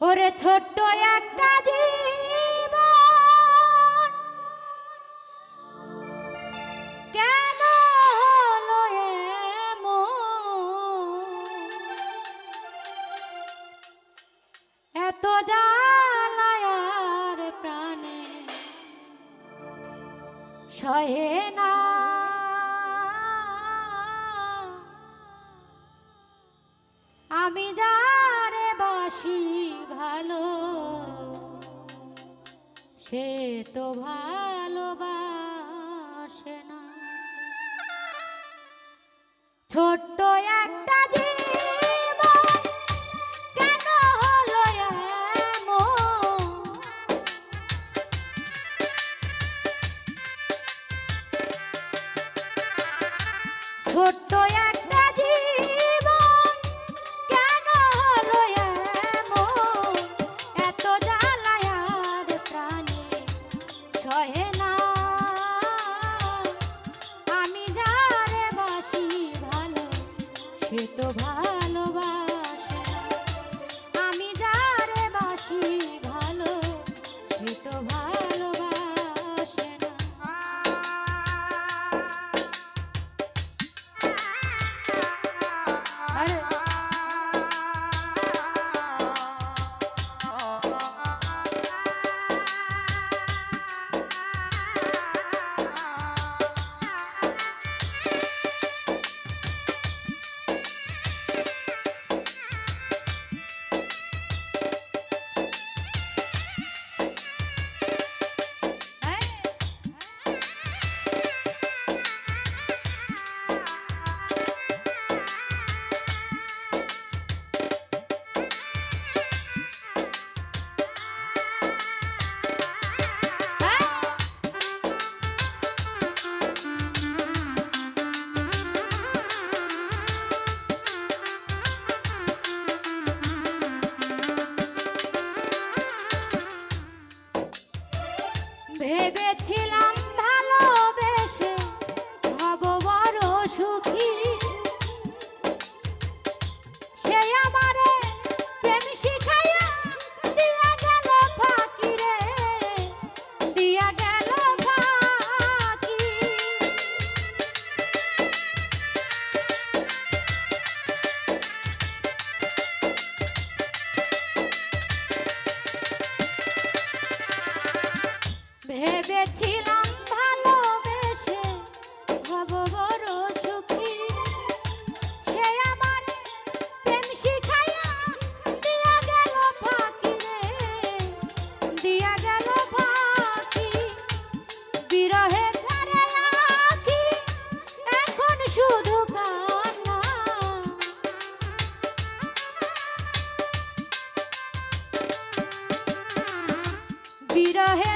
ওরে ছোট্ট একটা জীবন কেন হলো এমন, এত জ্বালায় আর প্রাণে সহে না। আমি যারে বাসি ভালো সে তো ভালোবাসে না। ছোট্ট একটা জীবন কেন হলো এমন, ছোট্ট একটা জীবন কেন হলো এমন, এত জ্বালায় আর প্রাণে সহে না। আমি যারে বাসি ভালো সে তো ভালোবাসে না। আমি যারে বাসি ভালো সে তো ভালোবাসে না। আরে ভেবেছিলাম ভালোবেসে হব বড় সুখী, সে আমারে প্রেম শিখাইয়া দিয়া গেল ফাঁকি রে, দিয়া গেল ফাঁকি। ভেবেছিলাম ভালোবেসে হব বড় সুখী, সে আমার প্রেম শিখাইয়া দিয়া গেল ফাঁকি রে, দিয়া গেল ফাঁকি। বিরহে ঝরে আঁখি এখন শুধু কান্না, বিরহে